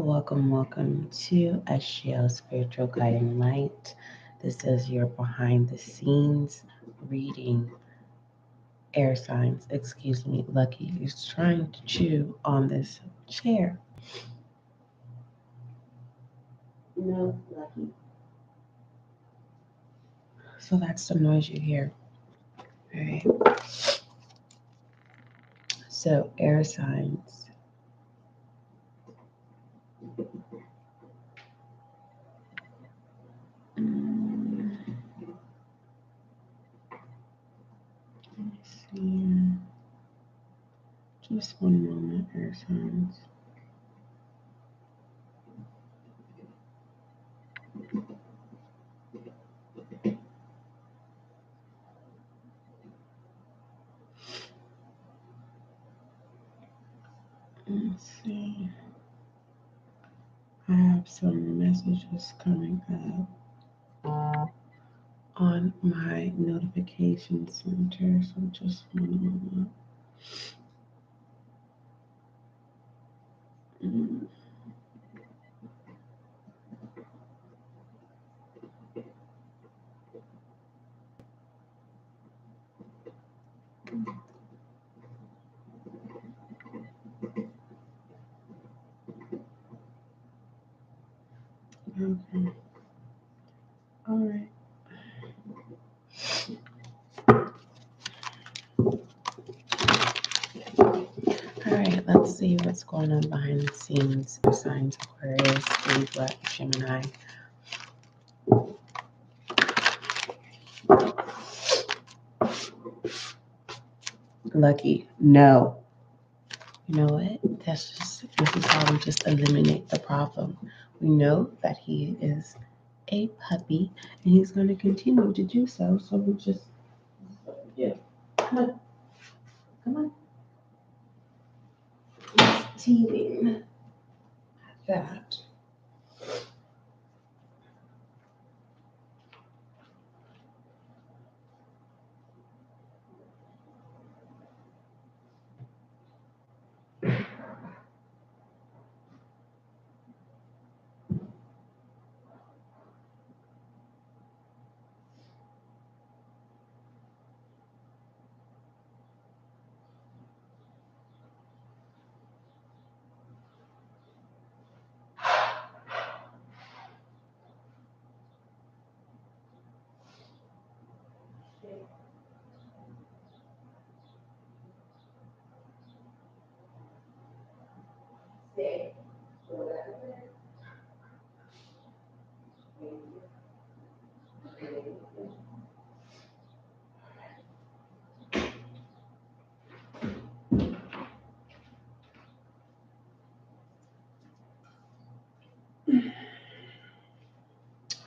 Welcome to SGL Spiritual Guiding Light. This is your behind the scenes reading. Air signs, Lucky is trying to chew on this chair. No, Lucky. So that's the noise you hear. All right. So, air signs. Let me see. Just one moment, air signs. Let's see. I have some messages coming up on my notification center, so just one moment. Okay. All right. All right, let's see what's going on behind the scenes for signs Aquarius, Libra, Gemini. Lucky, no. You know what? This is how we just eliminate the problem. We know that he is a puppy and he's going to continue to do so. So we just, yeah, come on. He's teething at that.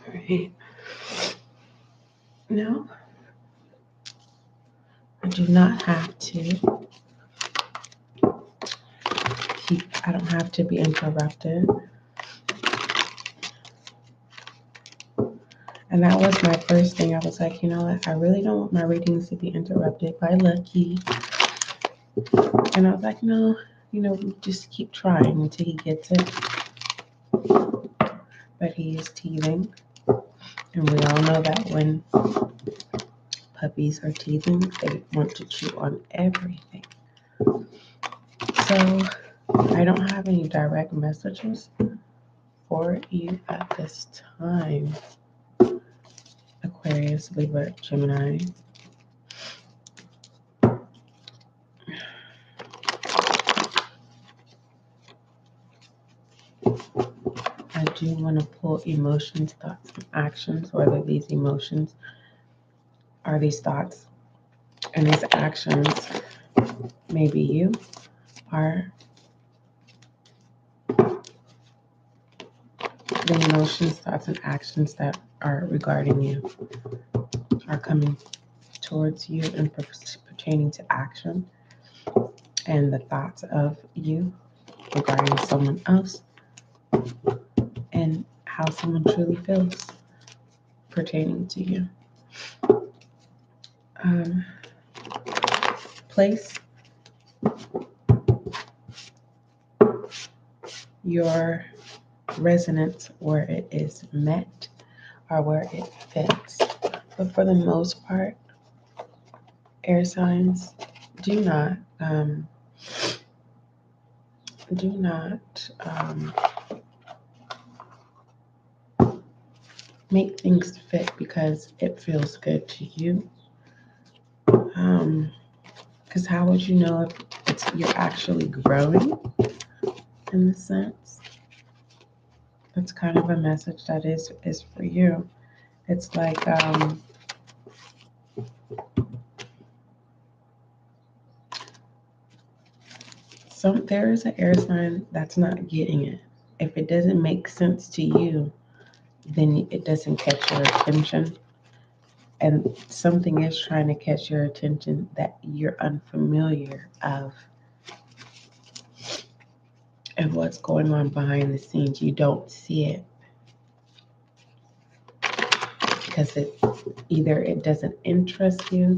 All right. No, I do not have to I don't have to be interrupted. And that was my first thing. I was like, you know what? I really don't want my readings to be interrupted by Lucky. And I was like, no, we just keep trying until he gets it. But he is teething. And we all know that when puppies are teething, they want to chew on everything. So I don't have any direct messages for you at this time, Aquarius, Libra, Gemini. I do want to pull emotions, thoughts, and actions, whether these emotions are these thoughts and these actions, maybe you are the emotions, thoughts, and actions that are regarding you, are coming towards you and pertaining to action, and the thoughts of you regarding someone else and how someone truly feels pertaining to you. Place your resonance where it is met or where it fits. But for the most part, air signs, do not do not make things fit because it feels good to you. Because how would you know if you're actually growing in the sense? That's kind of a message that is for you. It's like there is an air sign that's not getting it. If it doesn't make sense to you, then it doesn't catch your attention. And something is trying to catch your attention that you're unfamiliar of. And what's going on behind the scenes, you don't see it. Because it doesn't interest you,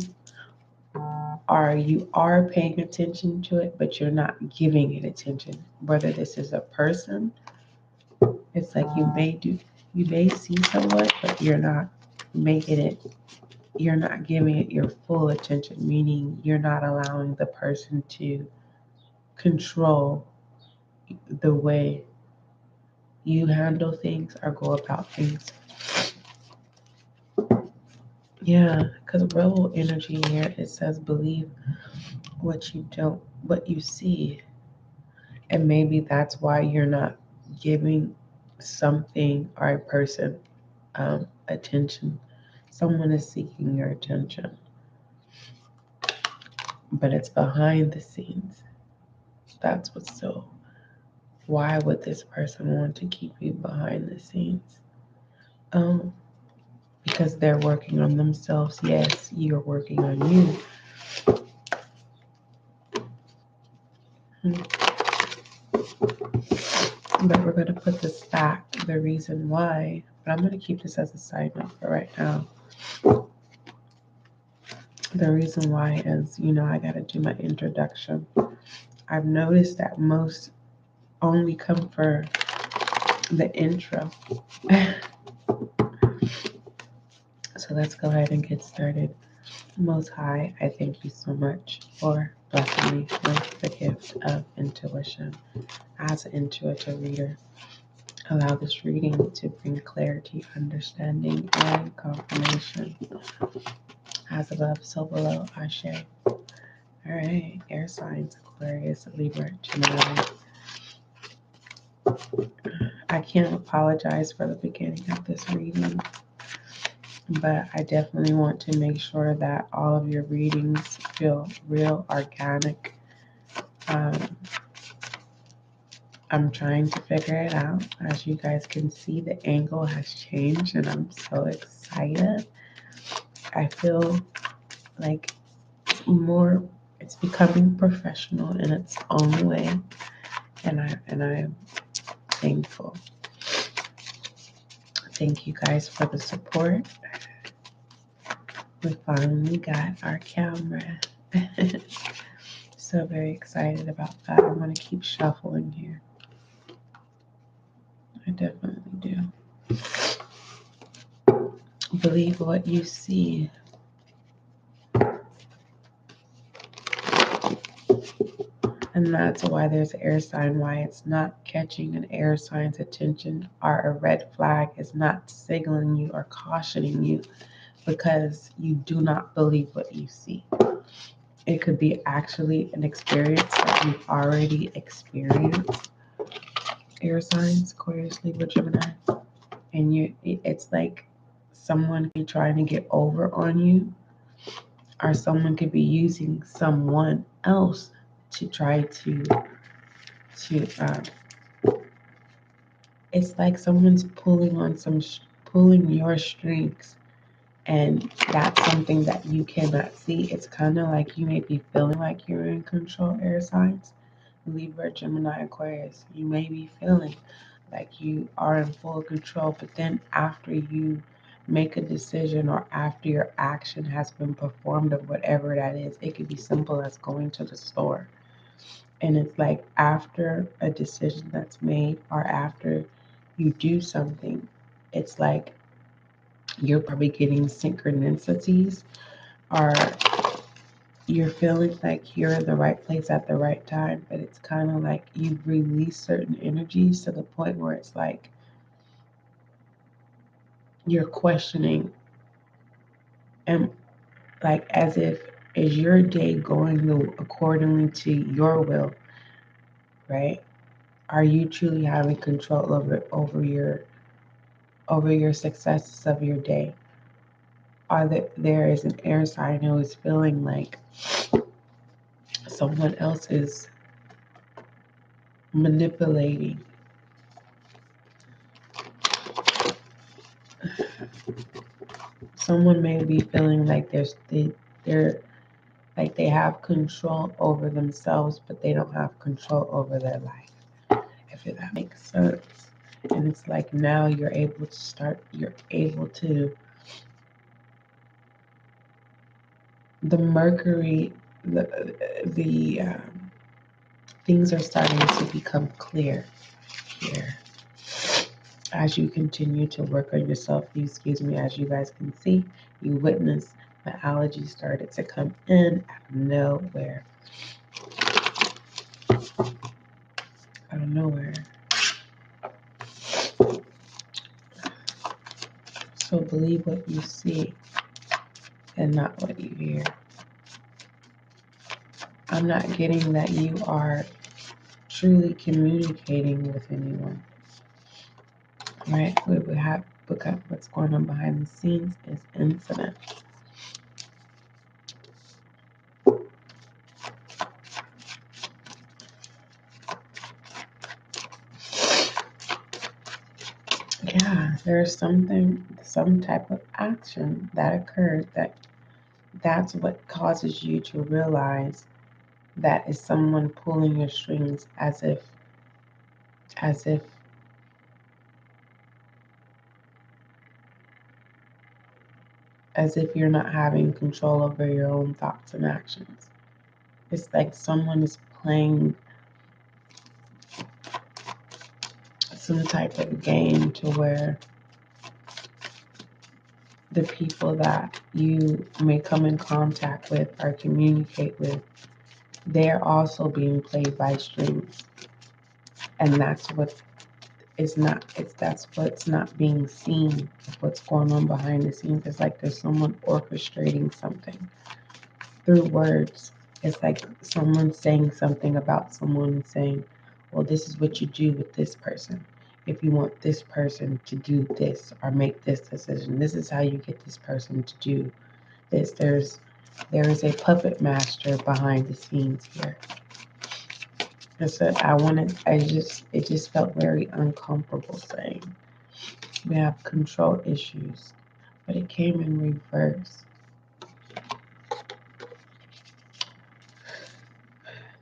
or you are paying attention to it, but you're not giving it attention. Whether this is a person, it's like you may see someone, but you're not giving it your full attention, meaning you're not allowing the person to control the way you handle things or go about things. Yeah, because rebel energy here, it says believe what you see. And maybe that's why you're not giving something or a person attention. Someone is seeking your attention, but it's behind the scenes. That's what's so. Why would this person want to keep you behind the scenes? Because they're working on themselves. Yes, you're working on you. But we're going to put this back, the reason why. But I'm going to keep this as a side note for right now. The reason why is, I got to do my introduction. I've noticed that most only come for the intro. So let's go ahead and get started. Most High, I thank you so much for blessing me with the gift of intuition. As an intuitive reader, allow this reading to bring clarity, understanding, and confirmation. As above, so below, Ashe. All right, air signs, Aquarius, Libra, Gemini. I can't apologize for the beginning of this reading, but I definitely want to make sure that all of your readings feel real, organic. I'm trying to figure it out. As you guys can see, the angle has changed and I'm so excited. I feel like it's becoming professional in its own way, and I'm thankful. Thank you guys for the support. We finally got our camera. So very excited about that. I'm going to keep shuffling here. I definitely do. Believe what you see. And that's why there's an air sign, why it's not catching an air sign's attention, or a red flag is not signaling you or cautioning you because you do not believe what you see. It could be actually an experience that you've already experienced. Air signs, Aquarius, Libra, Gemini. And it's like someone could be trying to get over on you, or someone could be using someone else to try to it's like someone's pulling your strings, and that's something that you cannot see. It's kind of like you may be feeling like you're in control, air signs, Libra, Gemini, Aquarius. You may be feeling like you are in full control, but then after you make a decision or after your action has been performed of whatever that is, it could be simple as going to the store. And it's like after a decision that's made or after you do something, it's like you're probably getting synchronicities, or you're feeling like you're in the right place at the right time, but it's kind of like you've released certain energies to the point where it's like you're questioning, and like as if, is your day going accordingly to your will, right? Are you truly having control over your successes of your day? There is an air sign who is feeling like someone else is manipulating. Someone may be feeling like they're like they have control over themselves, but they don't have control over their life, if that makes sense. And it's like now you're able to the Mercury, the things are starting to become clear here as you continue to work on yourself. Excuse me, as you guys can see, you witness the allergies started to come in out of nowhere. Out of nowhere. So believe what you see and not what you hear. I'm not getting that you are truly communicating with anyone. Right? We have because what's going on behind the scenes is incident. Yeah, there's some type of action that occurred that's what causes you to realize that is someone pulling your strings as if you're not having control over your own thoughts and actions. It's like someone is playing some type of game to where the people that you may come in contact with or communicate with, they're also being played by strings. And that's what's not being seen, what's going on behind the scenes. It's like there's someone orchestrating something through words. It's like someone saying something about someone and saying, well, this is what you do with this person. If you want this person to do this or make this decision, this is how you get this person to do this. There is a puppet master behind the scenes here. So it just felt very uncomfortable saying we have control issues, but it came in reverse.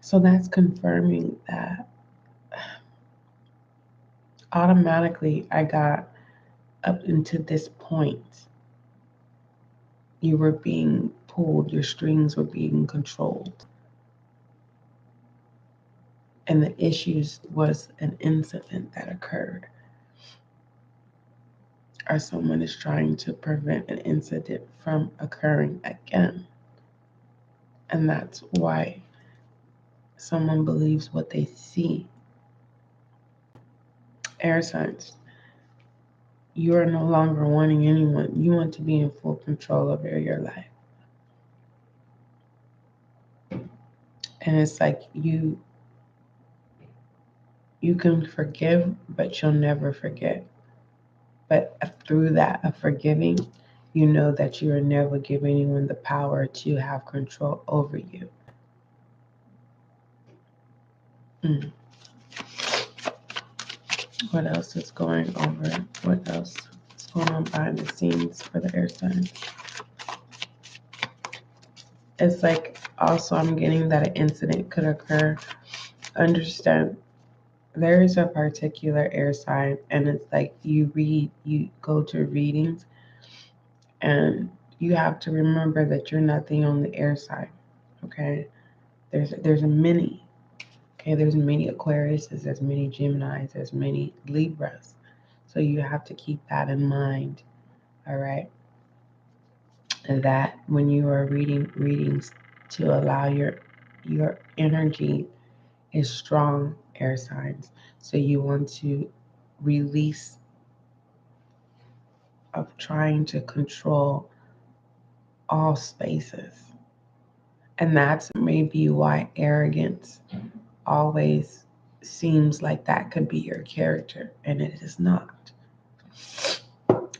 So that's confirming that automatically I got up into this point. You were being pulled, your strings were being controlled. And the issues was an incident that occurred. Or someone is trying to prevent an incident from occurring again. And that's why someone believes what they see. Air signs. You are no longer wanting anyone. You want to be in full control over your life. And it's like you can forgive, but you'll never forget. But through that of forgiving, you know that you are never giving anyone the power to have control over you. What else is going over? What else is going on behind the scenes for the air sign? It's like also I'm getting that an incident could occur. Understand, there is a particular air sign, and it's like you go to readings, and you have to remember that you're not the only air sign. Okay, there's a many. Okay, there's many Aquariuses, there's many Geminis, there's many Libras. So you have to keep that in mind, all right? And that when you are reading readings to allow your energy is strong, air signs. So you want to release of trying to control all spaces. And that's maybe why arrogance always seems like that could be your character, and it is not.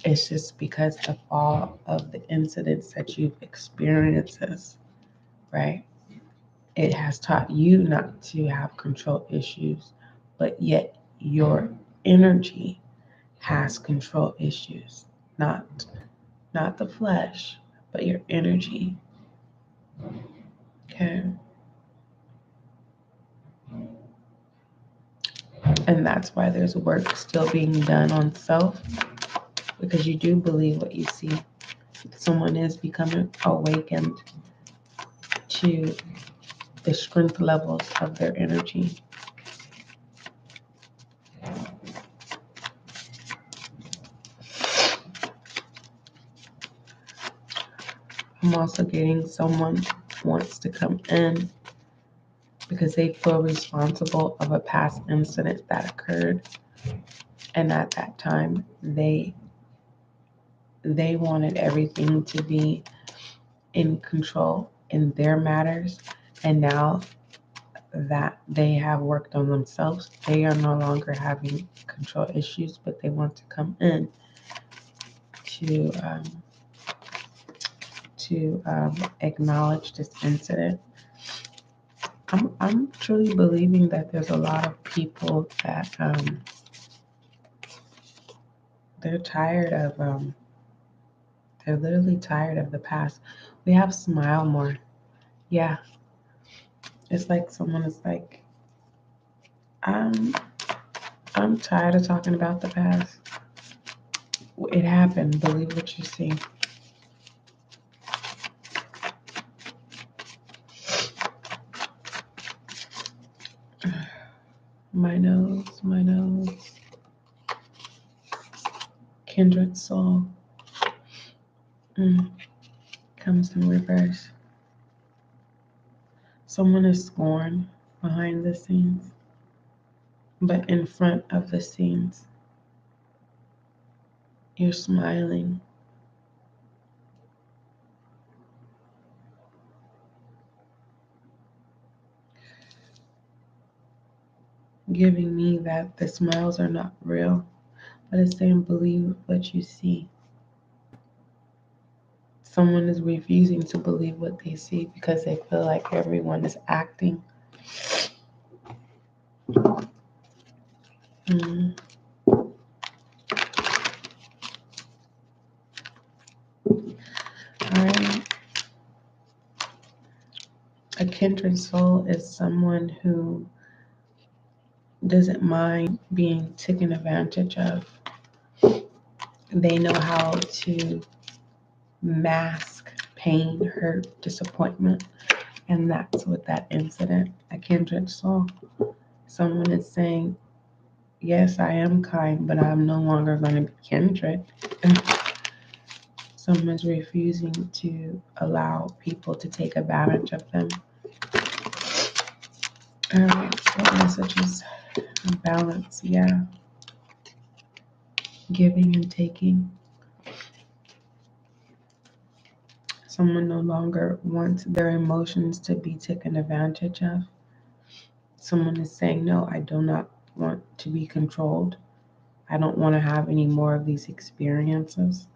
It's just because of all of the incidents that you've experienced, right? It has taught you not to have control issues, but yet your energy has control issues. Not the flesh, but your energy. Okay. And that's why there's work still being done on self, because you do believe what you see. Someone is becoming awakened to the strength levels of their energy. I'm also getting someone wants to come in because they feel responsible of a past incident that occurred, and at that time they wanted everything to be in control in their matters, and now that they have worked on themselves, they are no longer having control issues, but they want to come in to acknowledge this incident. I'm truly believing that there's a lot of people that they're tired of they're literally tired of the past. We have smile more. Yeah, it's like someone is like, I'm tired of talking about the past. It happened. Believe what you see. My nose. Kindred soul. Comes in reverse. Someone is scorned behind the scenes, but in front of the scenes, you're smiling. Giving me that the smiles are not real, but it's saying believe what you see. Someone is refusing to believe what they see because they feel like everyone is acting. Mm. All right. A kindred soul is someone who doesn't mind being taken advantage of. They know how to mask pain, hurt, disappointment, and that's what that incident, a kindred soul. Someone is saying, yes, I am kind, but I'm no longer going to be kindred. Someone's refusing to allow people to take advantage of them. All right, what messages? Balance, yeah. Giving and taking. Someone no longer wants their emotions to be taken advantage of. Someone is saying, no, I do not want to be controlled. I don't want to have any more of these experiences.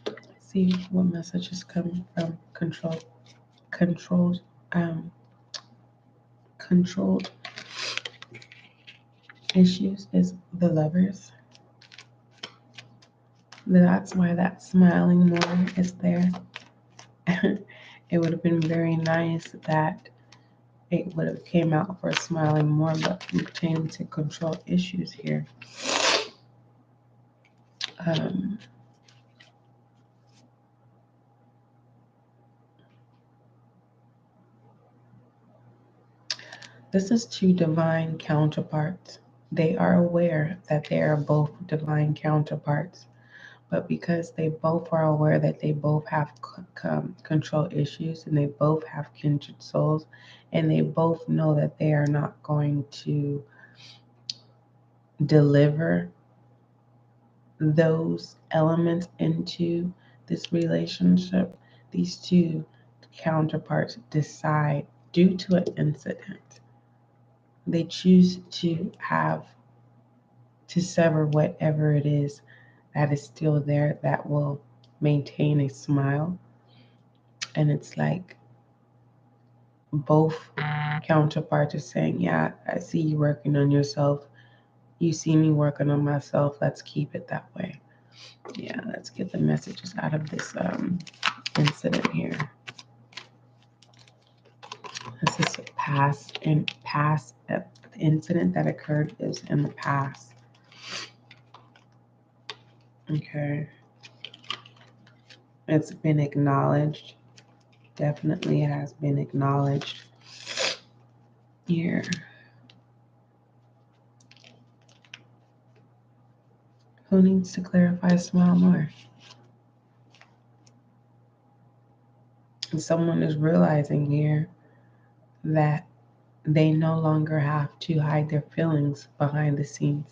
Let's see what message is coming from controlled controlled issues is the Lovers. That's why that smiling more is there. It would have been very nice that it would have came out for smiling more, but pertaining to control issues here. This is two divine counterparts They are aware that they are both divine counterparts, but because they both are aware that they both have control issues and they both have kindred souls, and they both know that they are not going to deliver those elements into this relationship, these two counterparts decide, due to an incident, they choose to sever whatever it is that is still there that will maintain a smile. And it's like both counterparts are saying, yeah, I see you working on yourself. You see me working on myself. Let's keep it that way. Yeah, let's get the messages out of this incident here. This is a past incident that occurred is in the past. Okay. It's been acknowledged. Definitely it has been acknowledged here. Who needs to clarify smile more? And someone is realizing here that they no longer have to hide their feelings behind the scenes.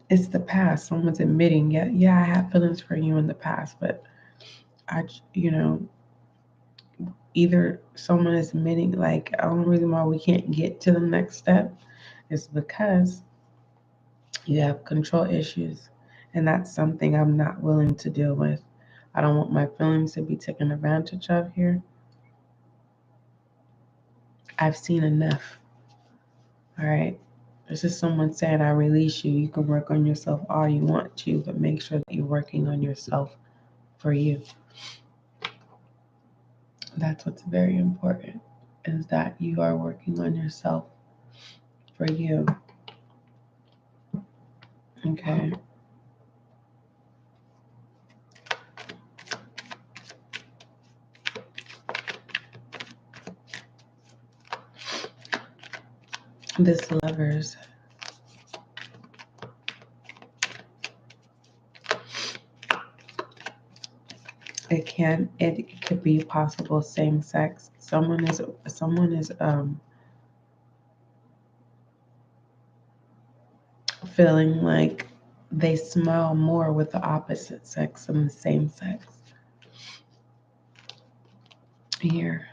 It's the past. Someone's admitting, yeah, I have feelings for you in the past, but either someone is admitting, like, the only reason why we can't get to the next step is because you have control issues, and that's something I'm not willing to deal with. I don't want my feelings to be taken advantage of here. I've seen enough. All right. This is someone saying, I release you. You can work on yourself all you want to, but make sure that you're working on yourself for you. That's what's very important, is that you are working on yourself for you. Okay. This Lovers. It could be possible same sex. Someone is feeling like they smile more with the opposite sex than the same sex. Here.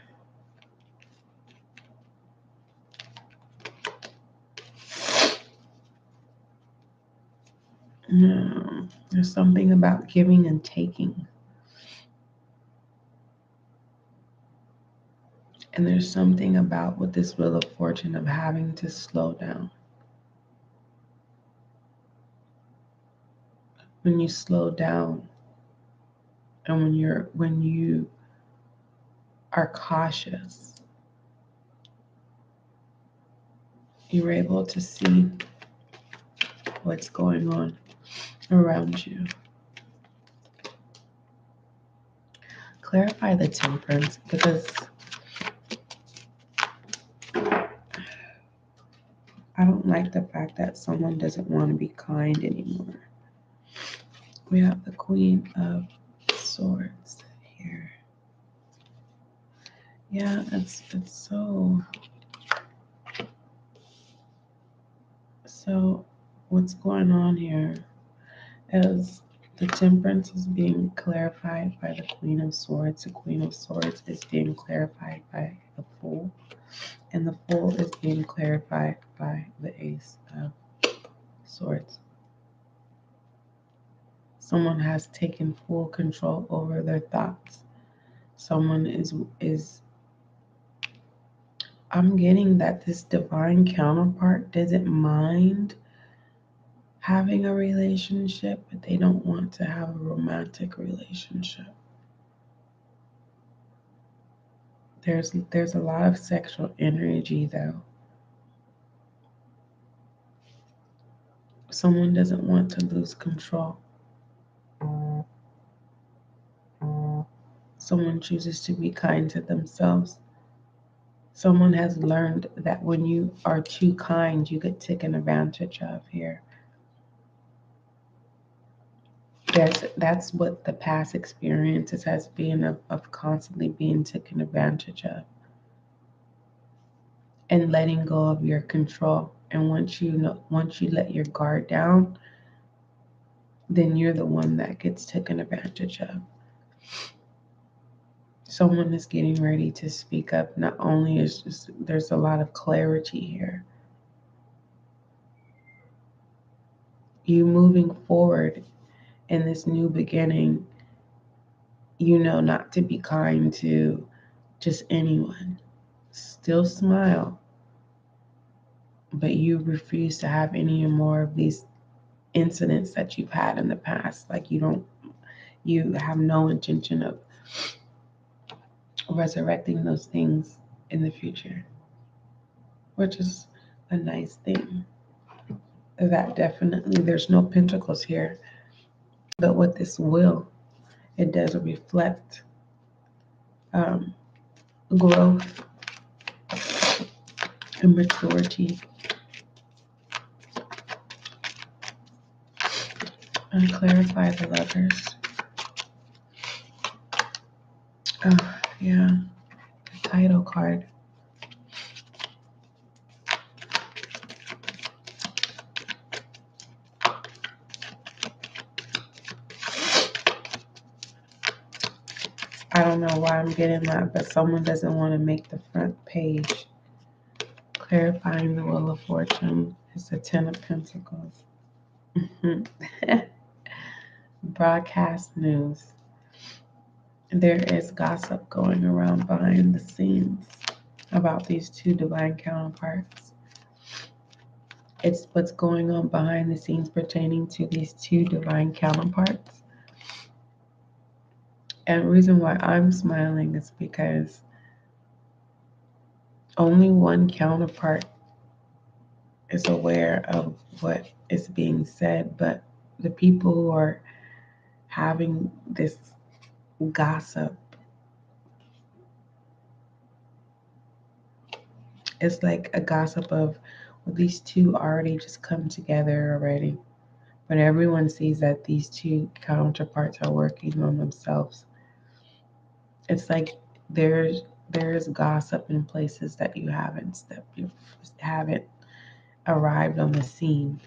No, there's something about giving and taking. And there's something about with this Wheel of Fortune of having to slow down. When you slow down and when you are cautious, you're able to see what's going on around you. Clarify the Temperance, because I don't like the fact that someone doesn't want to be kind anymore. We have the Queen of Swords here. Yeah, it's so what's going on here is the Temperance is being clarified by the Queen of Swords. The Queen of Swords is being clarified by the Fool, and the Fool is being clarified by the Ace of Swords. Someone has taken full control over their thoughts. Someone is I'm getting that this divine counterpart doesn't mind having a relationship, but they don't want to have a romantic relationship. There's a lot of sexual energy though. Someone doesn't want to lose control. Someone chooses to be kind to themselves. Someone has learned that when you are too kind, you get taken advantage of here. That's what the past experiences has been of constantly being taken advantage of and letting go of your control. And once you let your guard down, then you're the one that gets taken advantage of. Someone is getting ready to speak up. Not only is just there's a lot of clarity here. You moving forward in this new beginning, you know not to be kind to just anyone. Still smile, but you refuse to have any more of these incidents that you've had in the past. Like you have no intention of resurrecting those things in the future, which is a nice thing. That definitely, there's no pentacles here, but with this wheel, it does reflect um, growth and maturity. And clarify the Lovers. Yeah, the title card. I don't know why I'm getting that, but someone doesn't want to make the front page. Clarifying the Wheel of Fortune is the Ten of Pentacles. Broadcast news. There is gossip going around behind the scenes about these two divine counterparts. It's what's going on behind the scenes pertaining to these two divine counterparts. And the reason why I'm smiling is because only one counterpart is aware of what is being said, but the people who are having this gossip, it's like a gossip of, well, these two already just come together already. But everyone sees that these two counterparts are working on themselves. It's like there's gossip in places that you haven't arrived on the scene.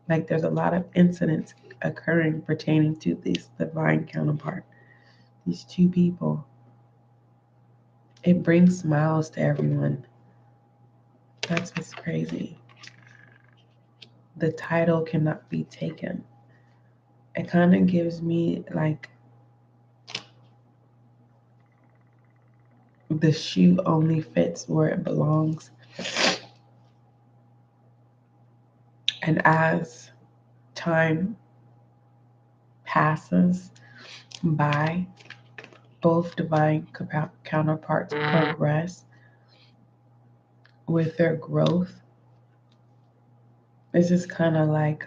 Like there's a lot of incidents occurring pertaining to this divine counterpart, these two people. It brings smiles to everyone. That's what's crazy. The title cannot be taken. It kind of gives me like the shoe only fits where it belongs. And as time passes by, both divine counterparts progress with their growth. This is kind of like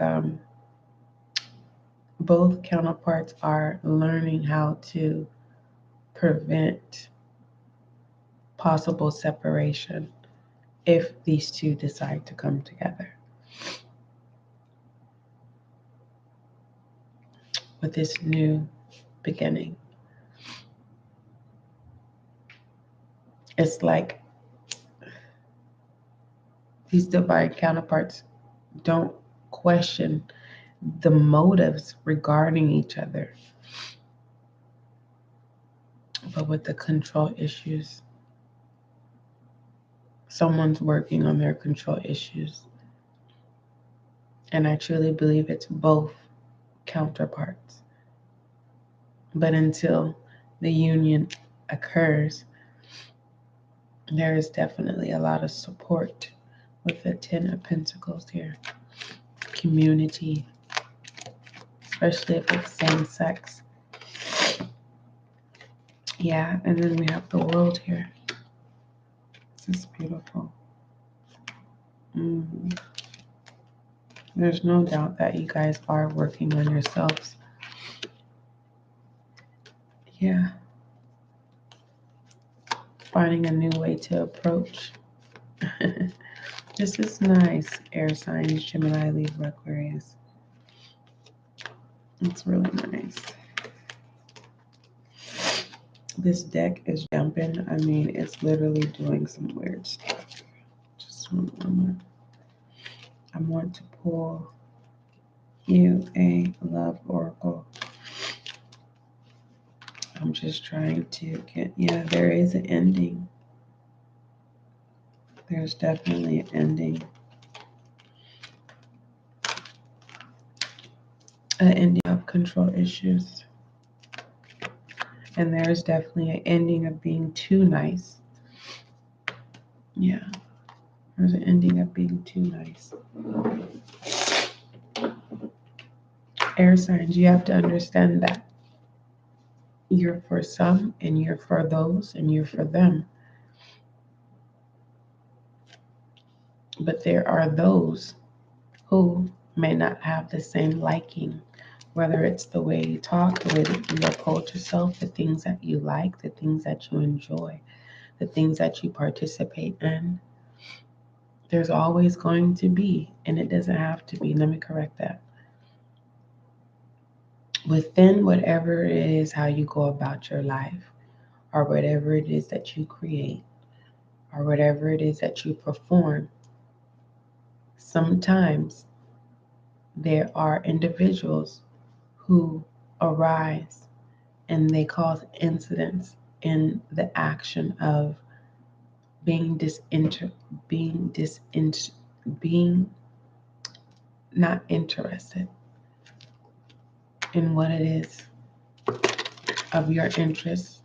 both counterparts are learning how to prevent possible separation if these two decide to come together. With this new beginning, it's like these divine counterparts don't question the motives regarding each other. But with the control issues, someone's working on their control issues. And I truly believe it's both counterparts. But until the union occurs, there is definitely a lot of support with the Ten of Pentacles here. Community, especially if it's same sex. Yeah, and then we have the World here. This is beautiful. There's no doubt that you guys are working on yourselves. Yeah. finding a new way to approach. This is nice, air signs, Gemini, Libra, Aquarius. It's really nice. This deck is jumping. I mean, it's literally doing some weird stuff. Just one moment. I want to pull you a love oracle. I'm just trying to get, yeah, there is an ending. There's definitely an ending. An ending of control issues. And there's definitely an ending of being too nice. Yeah. There's an ending of being too nice. Air signs, you have to understand that you're for some and you're for those and you're for them. But there are those who may not have the same liking, whether it's the way you talk, the way that you uphold yourself, the things that you like, the things that you enjoy, the things that you participate in. There's always going to be, and it doesn't have to be, let me correct that. Within whatever it is, how you go about your life, or whatever it is that you create, or whatever it is that you perform, sometimes there are individuals who arise and they cause incidents in the action of being not interested in what it is of your interest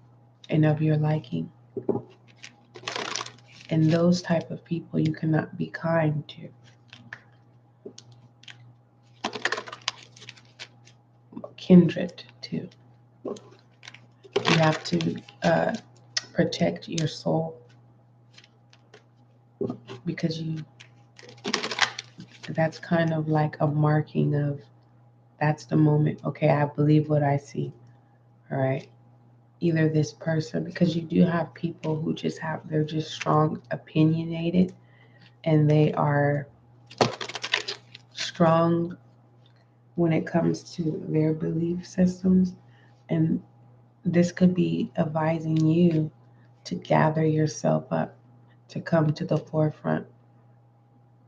and of your liking. And those type of people you cannot be kind to. Kindred to. You have to protect your soul because that's kind of like a marking of that's the moment. Okay, I believe what I see. All right. Either this person, because you do have people who they're just strong, opinionated, and they are strong when it comes to their belief systems. And this could be advising you to gather yourself up, to come to the forefront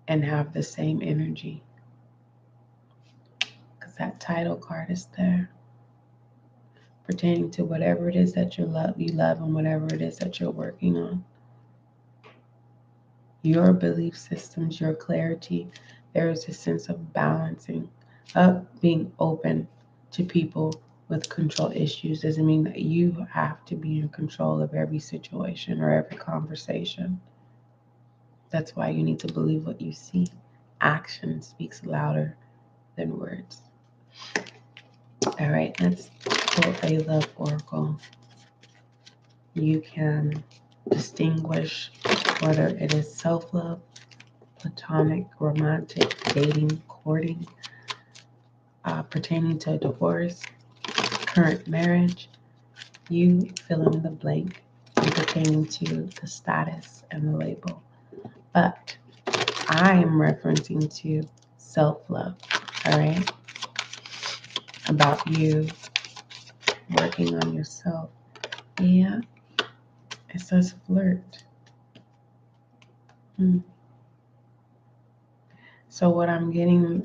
and have the same energy. Because that title card is there, pertaining to whatever it is that you love, and whatever it is that you're working on. Your belief systems, your clarity, there is a sense of balancing, of being open to people with control issues. Doesn't mean that you have to be in control of every situation or every conversation. That's why you need to believe what you see. Action speaks louder than words. All right, let's pull a love oracle. You can distinguish whether it is self-love, platonic, romantic, dating, courting, pertaining to divorce, current marriage. You fill in the blank pertaining to the status and the label. But I am referencing to self-love, all right? About you working on yourself. Yeah, it says flirt. So what I'm getting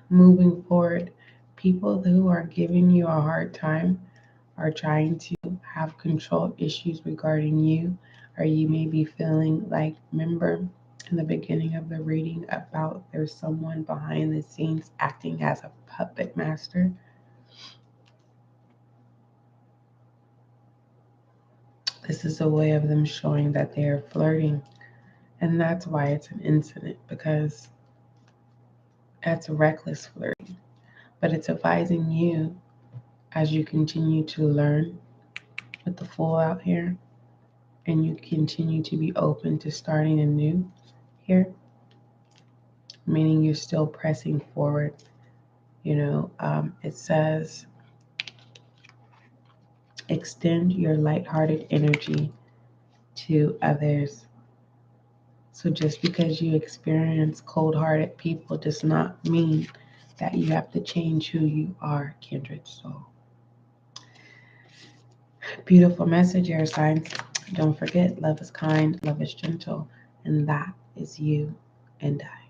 moving forward, people who are giving you a hard time are trying to have control issues regarding you, or you may be feeling like, remember in the beginning of the reading about there's someone behind the scenes acting as a puppet master. This is a way of them showing that they are flirting. And that's why it's an incident, because that's reckless flirting. But it's advising you as you continue to learn with the Fool out here and you continue to be open to starting anew here, meaning you're still pressing forward. It says Extend your lighthearted energy to others. So just because you experience cold-hearted people does not mean that you have to change who you are, kindred soul. Beautiful message, air signs. Don't forget, love is kind, love is gentle, and that is you and I.